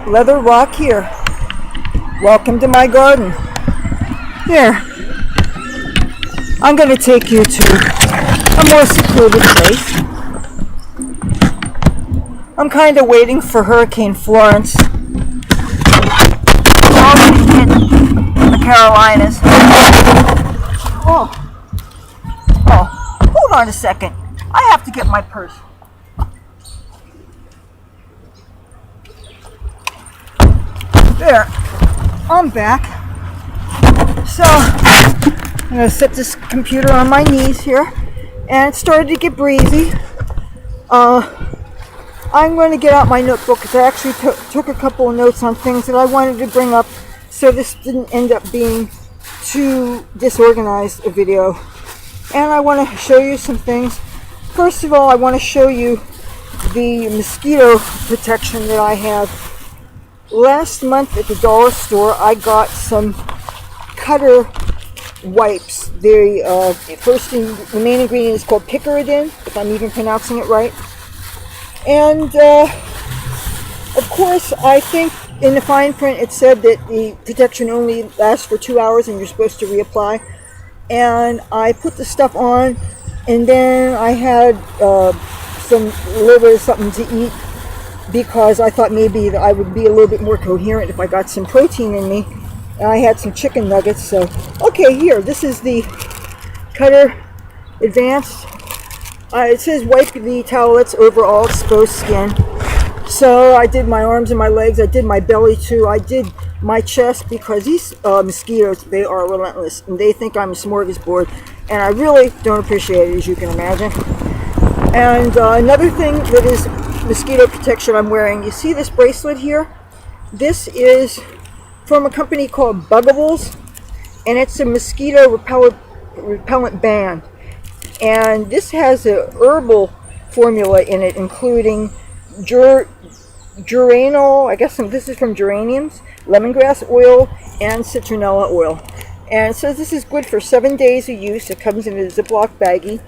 Leather Rokk here. Welcome to my garden. Here, I'm going to take you to a more secluded place. I'm kind of waiting for Hurricane Florence to hit the Carolinas. Oh, hold on a second. I have to get my purse. There, I'm back. So, I'm going to set this computer on my knees here, and it started to get breezy. I'm going to get out my notebook because I actually took a couple of notes on things that I wanted to bring up, so this didn't end up being too disorganized a video. And I want to show you some things. First of all, I want to show you the mosquito protection that I have. Last month at the dollar store, I got some cutter wipes. The main ingredient is called picaridin, if I'm even pronouncing it right. And of course, I think in the fine print it said that the protection only lasts for 2 hours and you're supposed to reapply. And I put the stuff on, and then I had a little bit of something to eat, because I thought maybe that I would be a little bit more coherent if I got some protein in me. And I had some chicken nuggets, so okay, here, this is the Cutter Advanced. It says wipe the towelettes over all exposed skin. So I did my arms and my legs, I did my belly too, I did my chest, because these mosquitoes, they are relentless, and they think I'm a smorgasbord, and I really don't appreciate it, as you can imagine. And another thing that is mosquito protection I'm wearing, you see this bracelet here? This is from a company called Buggables, and it's a mosquito repellent band. And this has a herbal formula in it, including geraniol, I guess this is from geraniums, lemongrass oil, and citronella oil. And it says this is good for 7 days of use. It comes in a Ziploc baggie,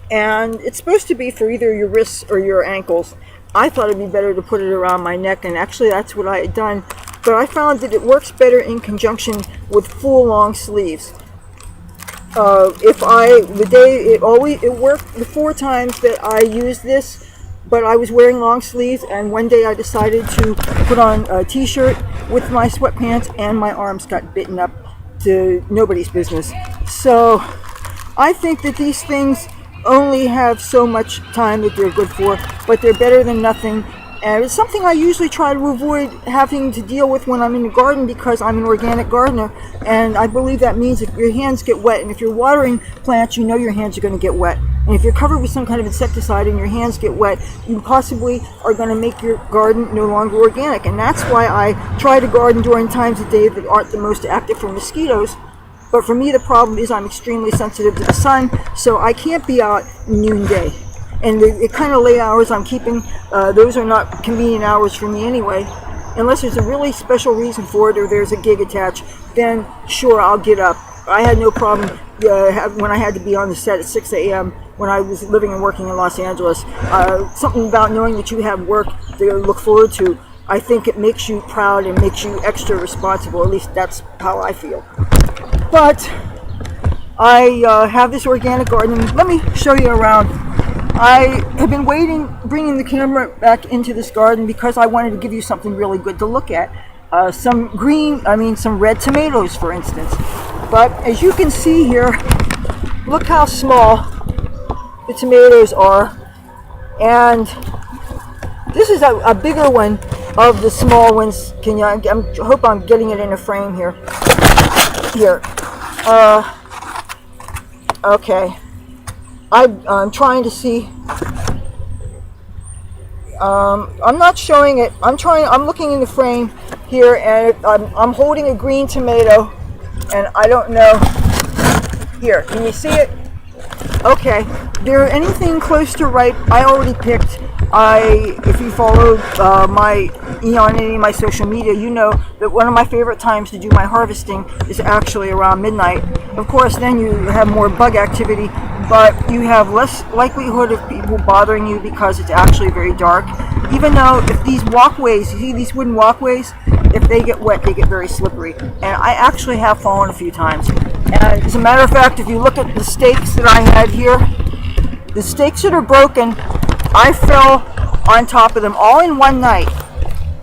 and it's supposed to be for either your wrists or your ankles. I thought it'd be better to put it around my neck, and actually that's what I had done. But I found that it works better in conjunction with full long sleeves. It worked the 4 times that I used this, but I was wearing long sleeves, and one day I decided to put on a t-shirt with my sweatpants, and my arms got bitten up to nobody's business. So I think that these things only have so much time that they're good for, but they're better than nothing. And it's something I usually try to avoid having to deal with when I'm in the garden, because I'm an organic gardener, and I believe that means if your hands get wet, and if you're watering plants, you know your hands are going to get wet. And if you're covered with some kind of insecticide and your hands get wet, you possibly are going to make your garden no longer organic. And that's why I try to garden during times of day that aren't the most active for mosquitoes. But for me, the problem is I'm extremely sensitive to the sun, so I can't be out noonday. And the kind of late hours I'm keeping, those are not convenient hours for me anyway. Unless there's a really special reason for it, or there's a gig attached, then sure, I'll get up. I had no problem when I had to be on the set at 6 a.m. when I was living and working in Los Angeles. Something about knowing that you have work to look forward to, I think it makes you proud and makes you extra responsible. At least that's how I feel. But I have this organic garden. Let me show you around. I have been bringing the camera back into this garden because I wanted to give you something really good to look at. Some red tomatoes, for instance. But as you can see here, look how small the tomatoes are. And this is a bigger one of the small ones. I hope I'm getting it in a frame here. Here. Okay. I'm trying to see. I'm not showing it. I'm looking in the frame here, and I'm holding a green tomato, and I don't know. Here, can you see it? Okay. There anything close to ripe, I already picked. If you followed me on any of my social media, you know that one of my favorite times to do my harvesting is actually around midnight. Of course, then you have more bug activity, but you have less likelihood of people bothering you because it's actually very dark. even though if these walkways, you see these wooden walkways, if they get wet, they get very slippery. And I actually have fallen a few times. And as a matter of fact, if you look at the stakes that I had here, the stakes that are broken, I fell on top of them all in one night.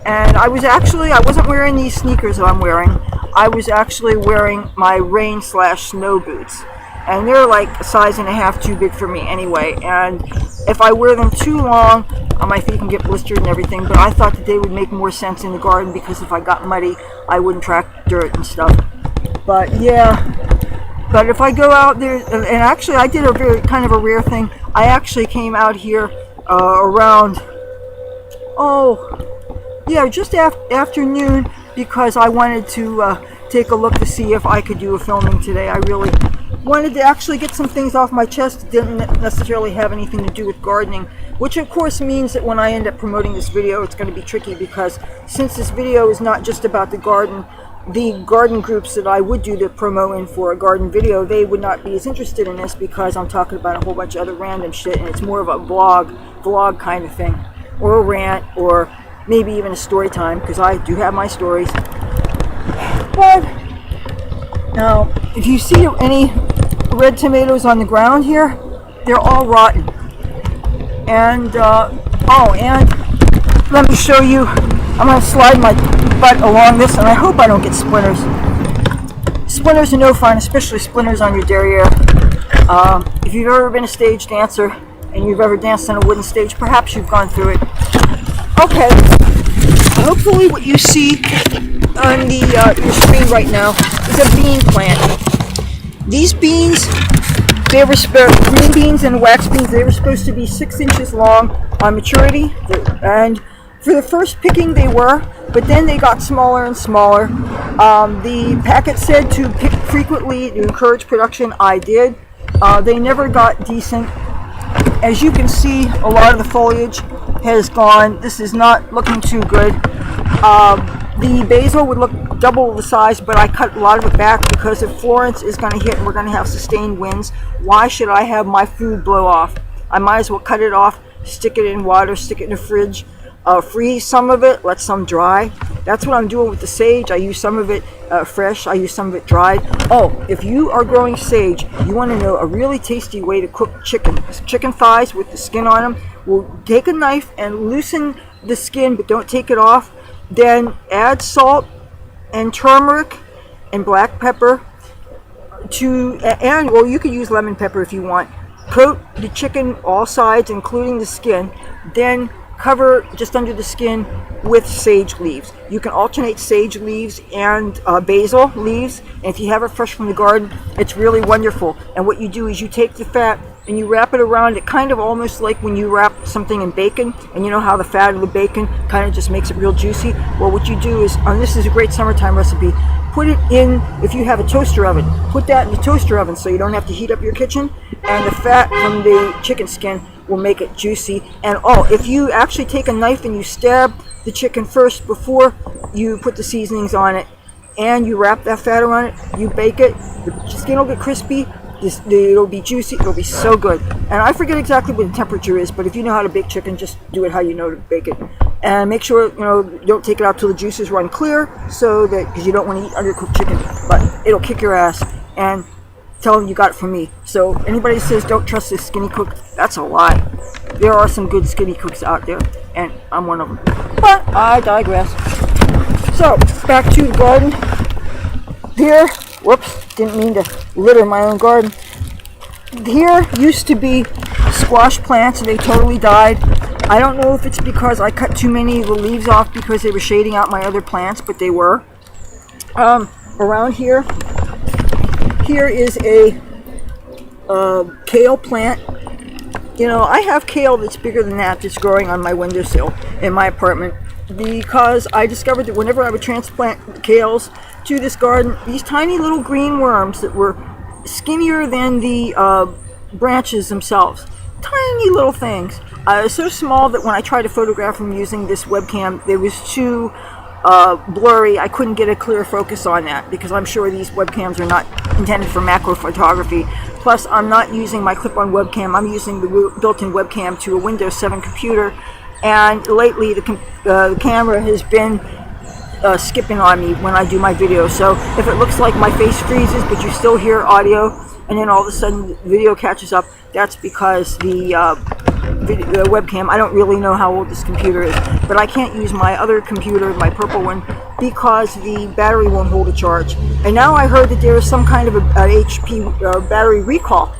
And I wasn't wearing these sneakers that I'm wearing. I was actually wearing my rain/snow boots. And they're like a size and a half too big for me anyway. And if I wear them too long, my feet can get blistered and everything. But I thought that they would make more sense in the garden because if I got muddy, I wouldn't track dirt and stuff. But yeah, but if I go out there, and actually I did a very kind of a rare thing. I actually came out here around, just afternoon because I wanted to take a look to see if I could do a filming today. I really wanted to actually get some things off my chest that didn't necessarily have anything to do with gardening, which of course means that when I end up promoting this video, it's going to be tricky because since this video is not just about the garden groups that I would do the promo in for a garden video, they would not be as interested in this because I'm talking about a whole bunch of other random shit and it's more of a vlog kind of thing, or a rant, or maybe even a story time because I do have my stories. But now, if you see any red tomatoes on the ground here, they're all rotten. And and let me show you. I'm going to slide my butt along this, and I hope I don't get splinters. Splinters are no fun, especially splinters on your derriere. If you've ever been a stage dancer and you've ever danced on a wooden stage, perhaps you've gone through it. Okay, hopefully what you see on your screen right now is a bean plant. These beans, they were green beans and wax beans. They were supposed to be 6 inches long on maturity, and for the first picking they were, but then they got smaller and smaller. The packet said to pick frequently to encourage production. I did. They never got decent. As you can see, a lot of the foliage has gone. This is not looking too good. The basil would look double the size, but I cut a lot of it back because if Florence is going to hit and we're going to have sustained winds, why should I have my food blow off? I might as well cut it off, stick it in water, stick it in the fridge, freeze some of it, let some dry. That's what I'm doing with the sage. I use some of it fresh, I use some of it dried. Oh, if you are growing sage, you want to know a really tasty way to cook chicken. Chicken thighs with the skin on them. We'll take a knife and loosen the skin, but don't take it off. Then add salt and turmeric and black pepper and you could use lemon pepper if you want. Coat the chicken all sides, including the skin. Then cover just under the skin with sage leaves. You can alternate sage leaves and basil leaves, and if you have it fresh from the garden, it's really wonderful. And what you do is you take the fat and you wrap it around it, kind of almost like when you wrap something in bacon, and you know how the fat of the bacon kind of just makes it real juicy. Well, what you do is, and this is a great summertime recipe, put it in, if you have a toaster oven, put that in the toaster oven so you don't have to heat up your kitchen, and the fat from the chicken skin will make it juicy. And if you actually take a knife and you stab the chicken first before you put the seasonings on it, and you wrap that fat around it, you bake it, the skin will get crispy, it'll be juicy, it'll be so good. And I forget exactly what the temperature is, but if you know how to bake chicken, just do it how you know to bake it. And make sure, don't take it out till the juices run clear, so that, because you don't want to eat undercooked chicken, but it'll kick your ass. And tell them you got it from me. So anybody says don't trust this skinny cook, that's a lie. There are some good skinny cooks out there, and I'm one of them. But I digress. So back to the garden. Here, whoops, didn't mean to litter my own garden. Here used to be squash plants, and they totally died. I don't know if it's because I cut too many of the leaves off because they were shading out my other plants, but they were. Around here is a kale plant. I have kale that's bigger than that's growing on my windowsill in my apartment, because I discovered that whenever I would transplant kales to this garden, these tiny little green worms that were skinnier than the branches themselves, tiny little things, so small that when I tried to photograph them using this webcam, it was too blurry. I couldn't get a clear focus on that, because I'm sure these webcams are not intended for macro photography. Plus, I'm not using my clip-on webcam. I'm using the built-in webcam to a Windows 7 computer, and lately the camera has been skipping on me when I do my video. So if it looks like my face freezes but you still hear audio and then all of a sudden the video catches up, that's because the webcam, I don't really know how old this computer is, but I can't use my other computer, my purple one, because the battery won't hold a charge. And now I heard that there is some kind of a HP battery recall.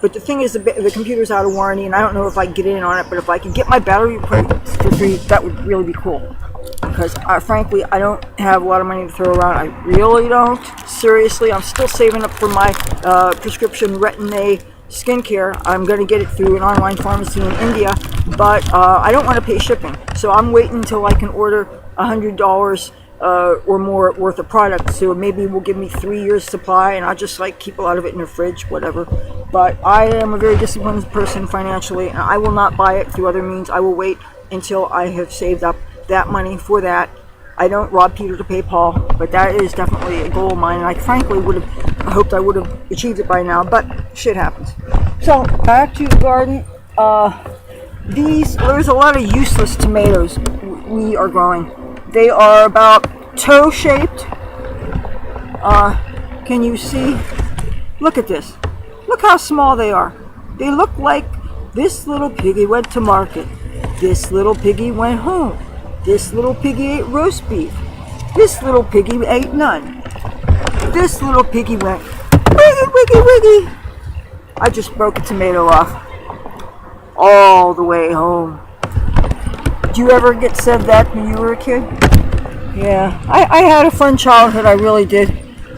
But the thing is, the computer's out of warranty, and I don't know if I can get in on it, but if I could get my battery replaced for free, that would really be cool. Because frankly, I don't have a lot of money to throw around. I really don't. Seriously, I'm still saving up for my prescription retin-A skincare. I'm going to get it through an online pharmacy in India, but I don't want to pay shipping. So I'm waiting until I can order $100 or more worth of product, so maybe will give me 3 years supply, and I'll just like keep a lot of it in the fridge, whatever. But I am a very disciplined person financially, and I will not buy it through other means. I will wait until I have saved up that money for that. I don't rob Peter to pay Paul, but that is definitely a goal of mine, and I frankly would have hoped I would have achieved it by now, but shit happens. So back to the garden. There's a lot of useless tomatoes we are growing. They are about toe-shaped. Can you see? Look at this. Look how small they are. They look like this little piggy went to market. This little piggy went home. This little piggy ate roast beef. This little piggy ate none. This little piggy went wiggy, wiggy, wiggy. I just broke a tomato off all the way home. Did you ever get said that when you were a kid? Yeah, I had a fun childhood, I really did.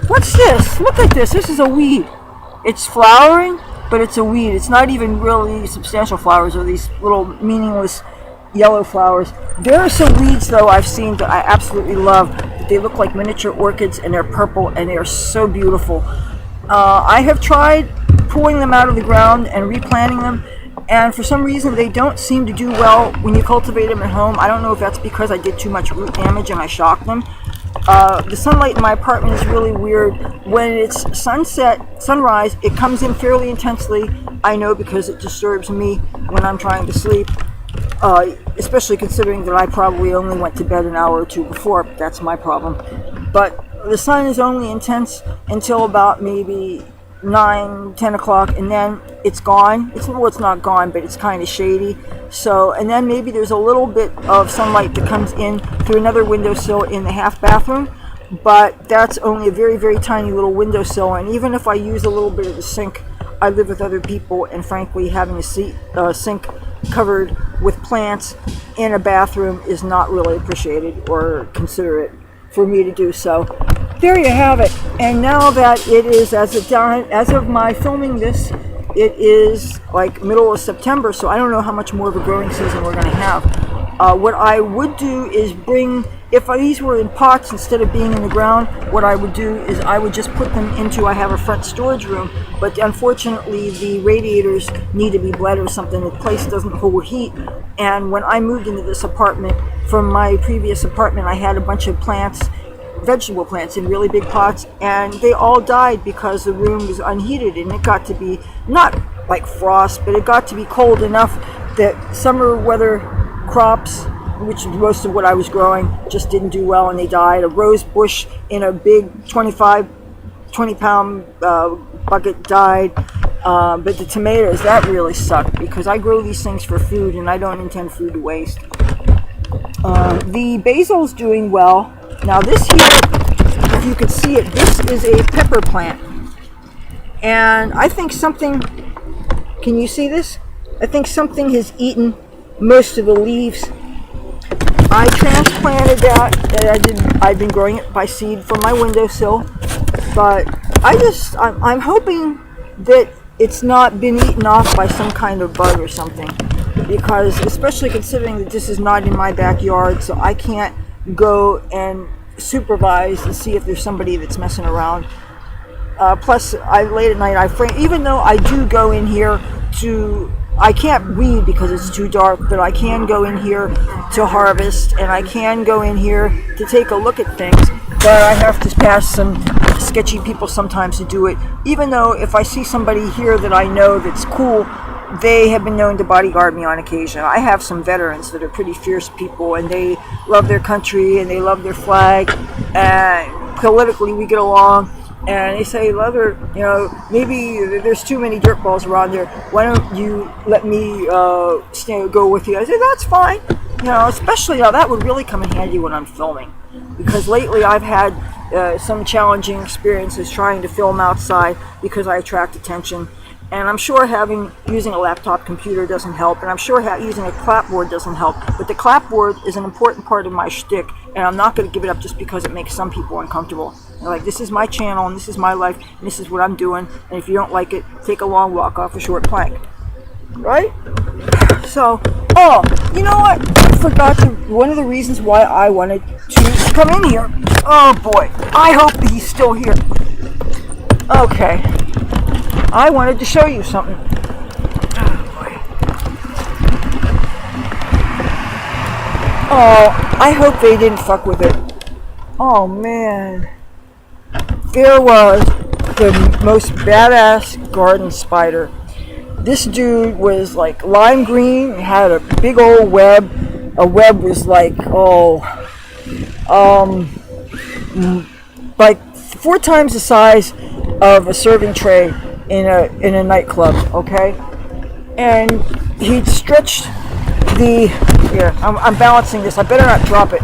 What's this? Look at this. This is a weed. It's flowering, but it's a weed. It's not even really substantial flowers, or these little meaningless yellow flowers. There are some weeds, though, I've seen that I absolutely love. They look like miniature orchids, and they're purple, and they are so beautiful. I have tried pulling them out of the ground and replanting them, and for some reason they don't seem to do well when you cultivate them at home. I don't know if that's because I did too much root damage and I shocked them. The sunlight in my apartment is really weird. When it's sunrise, it comes in fairly intensely. I know, because it disturbs me when I'm trying to sleep, especially considering that I probably only went to bed an hour or two before. That's my problem. But the sun is only intense until about maybe 9-10 o'clock, and then it's gone. It's not gone, but it's kind of shady. So, and then maybe there's a little bit of sunlight that comes in through another windowsill in the half bathroom, but that's only a very, very tiny little windowsill. And even if I use a little bit of the sink, I live with other people, and frankly, having a sink covered with plants in a bathroom is not really appreciated or considerate for me to do so. There you have it. And now that it is, as of my filming this, it is like middle of September, so I don't know how much more of a growing season we're going to have. What I would do is if these were in pots instead of being in the ground, what I would do is I would just put them into, I have a front storage room, but unfortunately the radiators need to be bled or something. The place doesn't hold heat. And when I moved into this apartment from my previous apartment, I had a bunch of plants, vegetable plants, in really big pots, and they all died because the room was unheated, and it got to be not like frost, but it got to be cold enough that summer weather crops, which is most of what I was growing, just didn't do well, and they died. A rose bush in a big 20-pound bucket died. But the tomatoes, that really sucked, because I grow these things for food, and I don't intend food to waste. The basil's doing well. Now this here, if you can see it, this is a pepper plant. And I think something, can you see this? I think something has eaten most of the leaves. I transplanted that, I've been growing it by seed from my windowsill. But I'm hoping that it's not been eaten off by some kind of bug or something. Because, especially considering that this is not in my backyard, so I can't go and supervise and see if there's somebody that's messing around. Plus, late at night, even though I do go in here I can't weed because it's too dark, but I can go in here to harvest, and I can go in here to take a look at things, but I have to pass some sketchy people sometimes to do it. Even though if I see somebody here that I know that's cool, they have been known to bodyguard me on occasion. I have some veterans that are pretty fierce people, and they love their country and they love their flag, and politically we get along. And they say, Leathur, maybe there's too many dirtballs around here. Why don't you let me go with you? I said, that's fine. Especially that would really come in handy when I'm filming, because lately I've had some challenging experiences trying to film outside because I attract attention. And I'm sure using a laptop computer doesn't help, and I'm sure using a clapboard doesn't help. But the clapboard is an important part of my shtick, and I'm not going to give it up just because it makes some people uncomfortable. They're like, this is my channel, and this is my life, and this is what I'm doing. And if you don't like it, take a long walk off a short plank, right? So, you know what? I forgot one of the reasons why I wanted to come in here. Oh boy, I hope that he's still here. Okay. I wanted to show you something. Oh boy. Oh, I hope they didn't fuck with it. Oh man. There was the most badass garden spider. This dude was like lime green, had a big old web. A web was like, like 4 times the size of a serving tray in a nightclub, okay? And he'd stretched I'm balancing this, I better not drop it.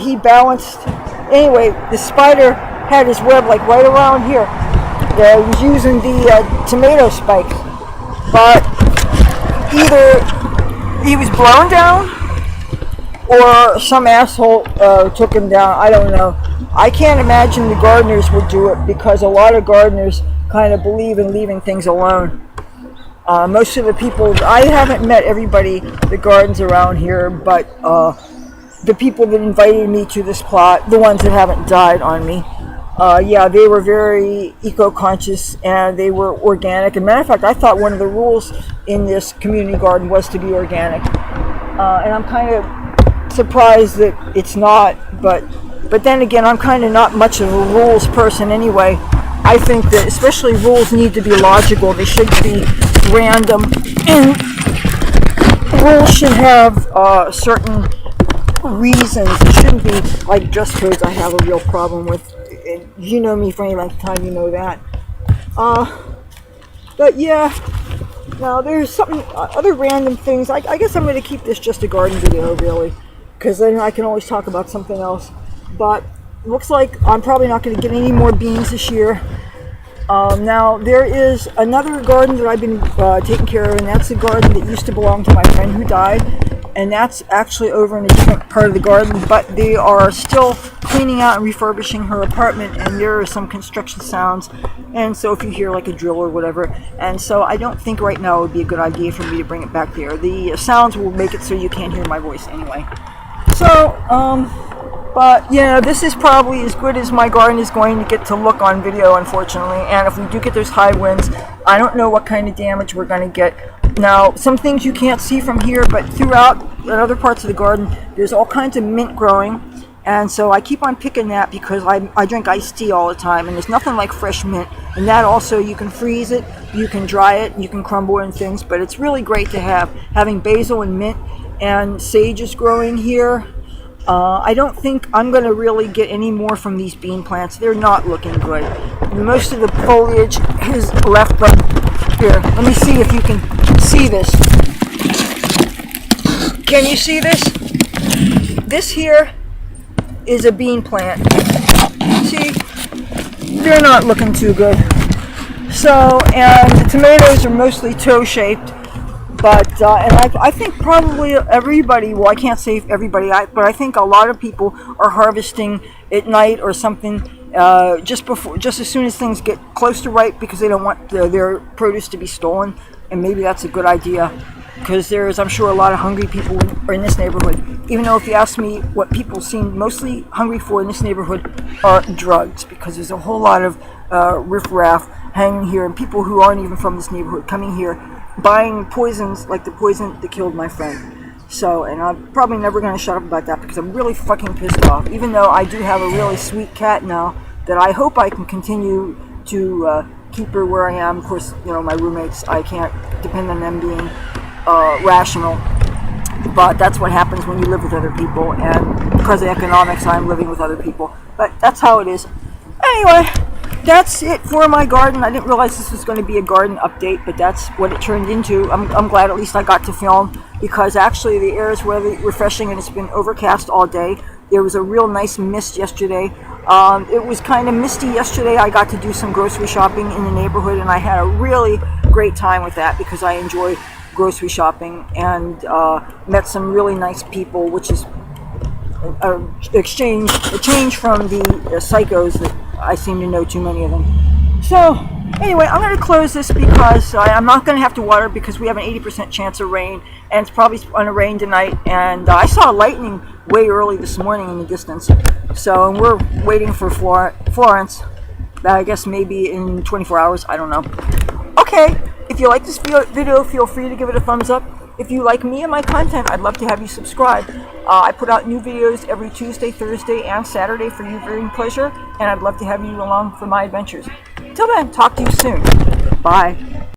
He balanced, anyway, the spider had his web like right around here. He was using the tomato spikes, but either he was blown down or some asshole took him down, I don't know. I can't imagine the gardeners would do it, because a lot of gardeners kind of believe in leaving things alone. Most of the people, I haven't met everybody that gardens around here, but the people that invited me to this plot, the ones that haven't died on me, they were very eco-conscious and they were organic. As a matter of fact, I thought one of the rules in this community garden was to be organic. And I'm kind of surprised that it's not, but then again, I'm kind of not much of a rules person anyway. I think that especially rules need to be logical. They should be random, and rules should have certain reasons. It shouldn't be like dress codes I have a real problem with. And you know me for any length of time, you know that. But yeah, now there's something, other random things. I guess I'm going to keep this just a garden video, really, because then I can always talk about something else. But looks like I'm probably not going to get any more beans this year. Now there is another garden that I've been taking care of, and that's a garden that used to belong to my friend who died, and that's actually over in a different part of the garden, but they are still cleaning out and refurbishing her apartment, and there are some construction sounds, and so if you hear like a drill or whatever, and so I don't think right now it would be a good idea for me to bring it back there. The sounds will make it so you can't hear my voice anyway. So but yeah, this is probably as good as my garden is going to get to look on video, unfortunately. And if we do get those high winds, I don't know what kind of damage we're going to get. Now, some things you can't see from here, but throughout in other parts of the garden, there's all kinds of mint growing. And so I keep on picking that because I drink iced tea all the time, and there's nothing like fresh mint. And that also, you can freeze it, you can dry it, you can crumble it and things, but it's really great to have. Having basil and mint and sage is growing here. I don't think I'm going to really get any more from these bean plants. They're not looking good. Most of the foliage is left, but here, let me see if you can see this. Can you see this? This here is a bean plant. See? They're not looking too good. So, and the tomatoes are mostly toe-shaped. But, and I think probably everybody, well, I can't say everybody, but I think a lot of people are harvesting at night or something just as soon as things get close to ripe, because they don't want their produce to be stolen. And maybe that's a good idea, because there's, I'm sure, a lot of hungry people are in this neighborhood. Even though if you ask me what people seem mostly hungry for in this neighborhood are drugs, because there's a whole lot of riffraff hanging here, and people who aren't even from this neighborhood coming here, buying poisons like the poison that killed my friend. So, and I'm probably never going to shut up about that, because I'm really fucking pissed off. Even though I do have a really sweet cat now that I hope I can continue to keep her where I am. Of course, you know, my roommates, I can't depend on them being rational. But that's what happens when you live with other people, and because of economics, I'm living with other people. But that's how it is. Anyway, that's it for my garden. I didn't realize this was going to be a garden update, but that's what it turned into. I'm glad at least I got to film, because actually the air is really refreshing and it's been overcast all day. There was a real nice mist yesterday. It was kind of misty yesterday. I got to do some grocery shopping in the neighborhood, and I had a really great time with that because I enjoy grocery shopping, and met some really nice people, which is a change from the psychos that I seem to know too many of them. So anyway, I'm going to close this because I'm not going to have to water, because we have an 80% chance of rain, and it's probably going to rain tonight. And I saw lightning way early this morning in the distance. So, and we're waiting for Florence. I guess maybe in 24 hours. I don't know. Okay, if you like this video, feel free to give it a thumbs up. If you like me and my content, I'd love to have you subscribe. I put out new videos every Tuesday, Thursday, and Saturday for your viewing pleasure, and I'd love to have you along for my adventures. Till then, talk to you soon. Bye.